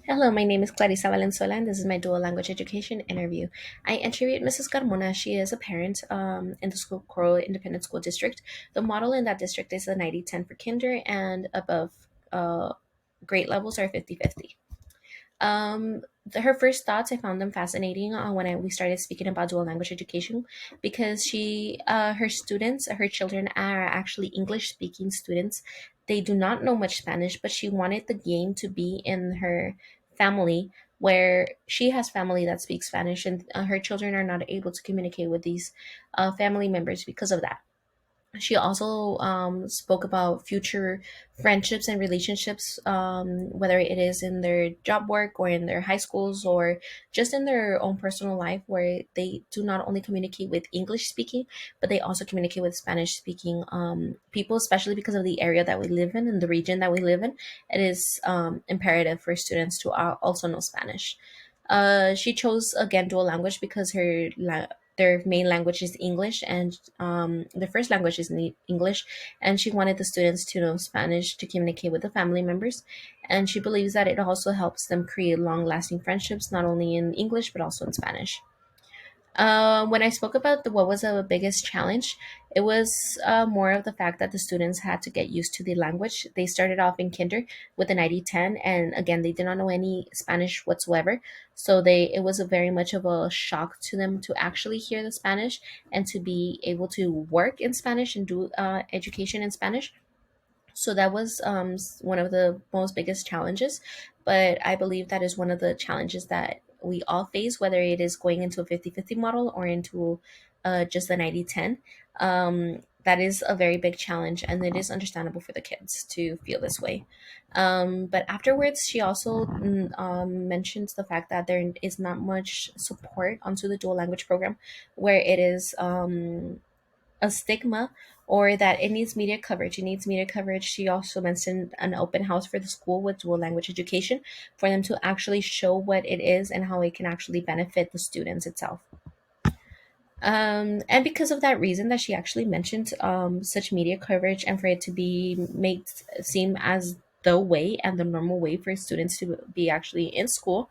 Hello, my name is Clarissa Valenzuela, and this is my dual language education interview. I interviewed Mrs. Carmona. She is a parent in the school Coral Independent School District. The model in that district is a 90-10 for kinder, and above grade levels are 50-50. Her first thoughts, I found them fascinating when we started speaking about dual language education because her students, her children are actually English speaking students. They do not know much Spanish, but she wanted the game to be in her family where she has family that speaks Spanish, and her children are not able to communicate with these family members because of that. She also spoke about future friendships and relationships, whether it is in their job work or in their high schools or just in their own personal life, where they do not only communicate with English speaking, but they also communicate with Spanish speaking people, especially because of the area that we live in and the region that we live in. It is imperative for students to also know Spanish. She chose again dual language because their main language is English, and their first language is English, and she wanted the students to know Spanish to communicate with the family members. And she believes that it also helps them create long lasting friendships, not only in English, but also in Spanish. When I spoke about what was the biggest challenge, it was more of the fact that the students had to get used to the language. They started off in kinder with an ID 10, and again, they did not know any Spanish whatsoever. So it was a very much of a shock to them to actually hear the Spanish and to be able to work in Spanish and do education in Spanish. So that was one of the most biggest challenges, but I believe that is one of the challenges that we all face, whether it is going into a 50-50 model or into just a 90-10. That is a very big challenge, and it is understandable for the kids to feel this way. But afterwards, she also mentions the fact that there is not much support onto the dual language program, where it is a stigma, or that it needs media coverage. It needs media coverage. She also mentioned an open house for the school with dual language education for them to actually show what it is and how it can actually benefit the students itself. And because of that reason that she actually mentioned such media coverage, and for it to be made seem as the way and the normal way for students to be actually in school,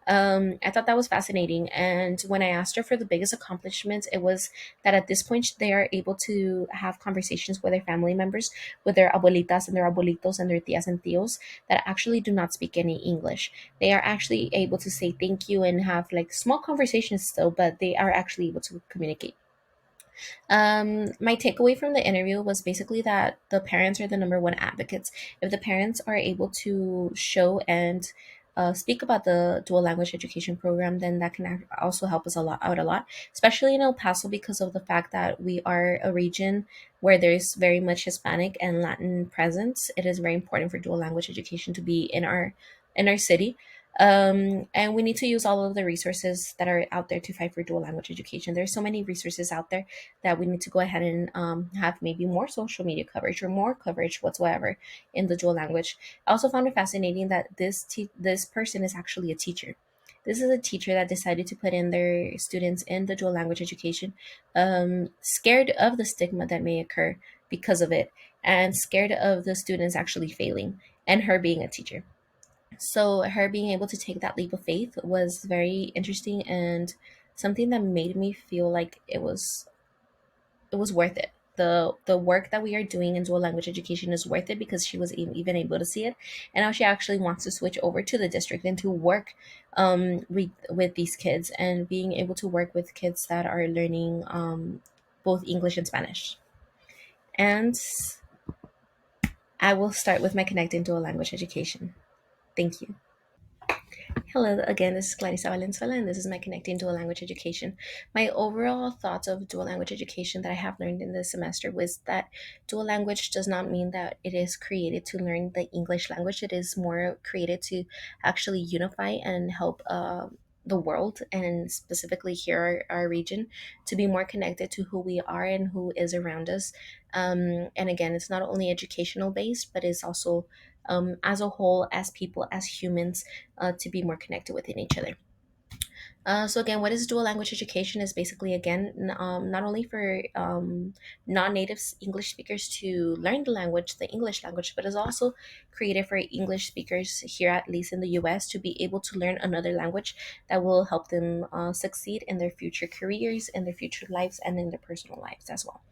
I thought that was fascinating. And when I asked her for the biggest accomplishments, it was that at this point they are able to have conversations with their family members, with their abuelitas and their abuelitos and their tias and tios that actually do not speak any English. They are actually able to say thank you and have like small conversations still, but they are actually able to communicate. My takeaway from the interview was basically that the parents are the number one advocates. If the parents are able to show and speak about the dual language education program, then that can also help us a lot, especially in El Paso because of the fact that we are a region where there's very much Hispanic and Latin presence. It is very important for dual language education to be in our city. And we need to use all of the resources that are out there to fight for dual language education. There's so many resources out there that we need to go ahead and have maybe more social media coverage or more coverage whatsoever in the dual language. I also found it fascinating that this person is actually a teacher. This is a teacher that decided to put in their students in the dual language education, scared of the stigma that may occur because of it, and scared of the students actually failing, and her being a teacher. So her being able to take that leap of faith was very interesting and something that made me feel like it was worth it. The work that we are doing in dual language education is worth it because she was even able to see it, and now she actually wants to switch over to the district and to work with these kids and being able to work with kids that are learning both English and Spanish. And I will start with my connecting dual language education. Thank you. Hello again, this is Clarissa Valenzuela, and this is my Connecting Dual Language Education. My overall thoughts of dual language education that I have learned in this semester was that dual language does not mean that it is created to learn the English language. It is more created to actually unify and help the world, and specifically here, our region, to be more connected to who we are and who is around us. And again, it's not only educational based, but it's also as a whole, as people, as humans, to be more connected within each other. So again, what is dual language education is basically again not only for non-native English speakers to learn the language, the English language, but is also created for English speakers here, at least in the U.S., to be able to learn another language that will help them succeed in their future careers, in their future lives, and in their personal lives as well.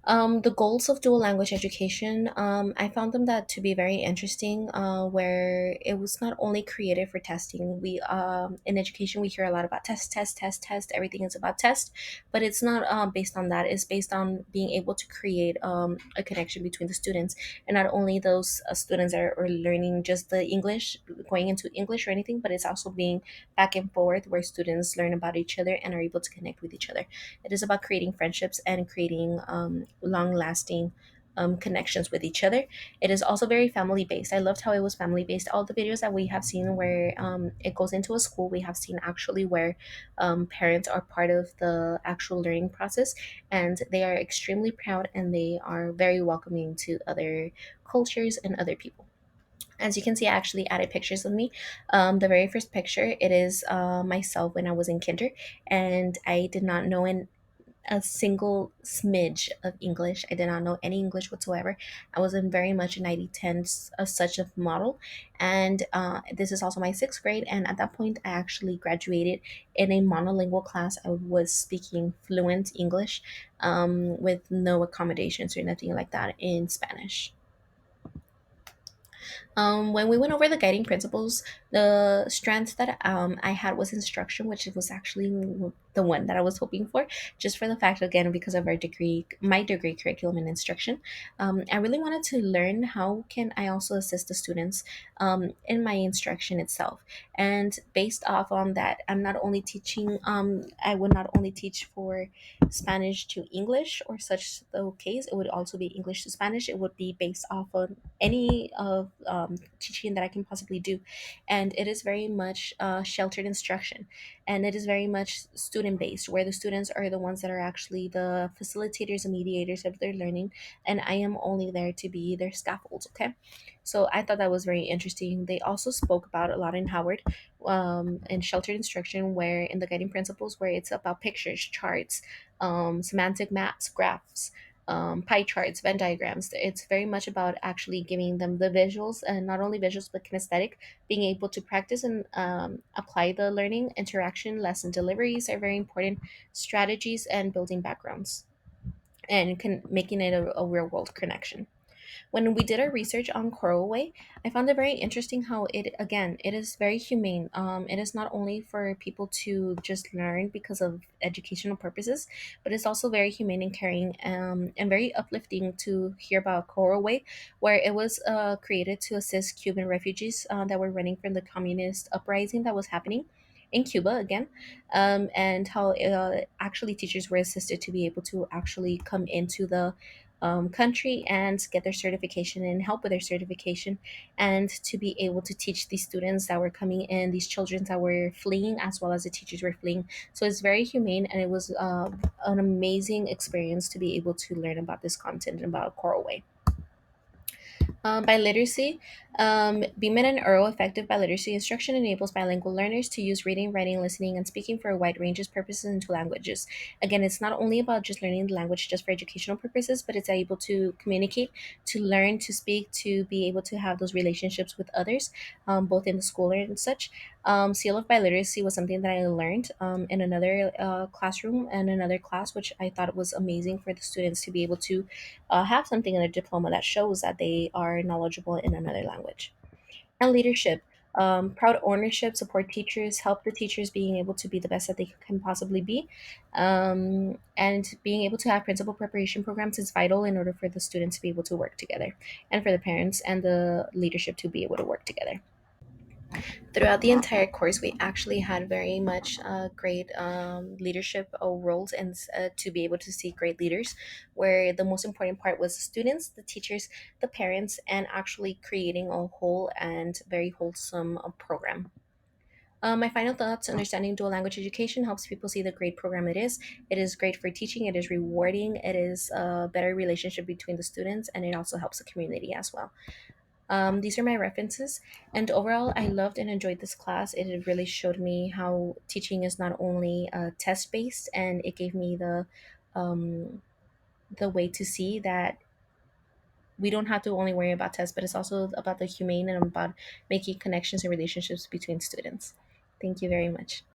The goals of dual language education, I found them that to be very interesting, where it was not only created for testing. We in education we hear a lot about test, test, test, test. Everything is about test, but it's not based on that. It's based on being able to create a connection between the students, and not only those students that are learning just the English, going into English or anything, but it's also being back and forth where students learn about each other and are able to connect with each other. It is about creating friendships and creating long lasting connections with each other. It is also very family based. I loved how it was family based. All the videos that we have seen where it goes into a school, we have seen actually where parents are part of the actual learning process, and they are extremely proud and they are very welcoming to other cultures and other people. As you can see, I actually added pictures of me. The very first picture, it is myself when I was in kinder, and I did not know a single smidge of English. I did not know any English whatsoever. I was in very much an 90-10 of such a model. And this is also my sixth grade. And at that point, I actually graduated in a monolingual class. I was speaking fluent English with no accommodations or nothing like that in Spanish. When we went over the guiding principles, the strength that I had was instruction, which was actually the one that I was hoping for, just for the fact, again, because of our degree, my degree curriculum in instruction. I really wanted to learn how can I also assist the students in my instruction itself. And based off on that, I'm not only teaching, I would not only teach for Spanish to English or such the case, it would also be English to Spanish. It would be based off of any of teaching that I can possibly do. And it is very much sheltered instruction. And it is very much student based, where the students are the ones that are actually the facilitators and mediators of their learning. And I am only there to be their scaffold, okay? So I thought that was very interesting. They also spoke about a lot in Howard in sheltered instruction, where in the guiding principles, where it's about pictures, charts, semantic maps, graphs, pie charts, Venn diagrams. It's very much about actually giving them the visuals, and not only visuals but kinesthetic, being able to practice and apply the learning. Interaction, lesson deliveries are very important, strategies, and building backgrounds, and making it a real world connection. When we did our research on Coral Way, I found it very interesting how it, again, it is very humane. It is not only for people to just learn because of educational purposes, but it's also very humane and caring, and very uplifting to hear about Coral Way, where it was created to assist Cuban refugees that were running from the communist uprising that was happening in Cuba again, and how actually teachers were assisted to be able to actually come into the country and get their certification and help with their certification, and to be able to teach these students that were coming in, these children that were fleeing, as well as the teachers were fleeing. So it's very humane, and it was an amazing experience to be able to learn about this content and about Coral Way. Biliteracy. BEMIT and EARL effective biliteracy instruction enables bilingual learners to use reading, writing, listening, and speaking for a wide range of purposes in two languages. Again, it's not only about just learning the language just for educational purposes, but it's able to communicate, to learn, to speak, to be able to have those relationships with others, both in the school and such. Seal of biliteracy was something that I learned in another classroom and another class, which I thought was amazing for the students to be able to have something in their diploma that shows that they are knowledgeable in another language. And leadership. Proud ownership, support teachers, help the teachers being able to be the best that they can possibly be. And being able to have principal preparation programs is vital in order for the students to be able to work together, and for the parents and the leadership to be able to work together. Throughout the entire course, we actually had very much great leadership roles, and to be able to see great leaders, where the most important part was the students, the teachers, the parents, and actually creating a whole and very wholesome program. My final thoughts: understanding dual language education helps people see the great program it is. It is great for teaching, it is rewarding, it is a better relationship between the students, and it also helps the community as well. These are my references. And overall, I loved and enjoyed this class. It really showed me how teaching is not only test based, and it gave me um, the way to see that we don't have to only worry about tests, but it's also about the humane and about making connections and relationships between students. Thank you very much.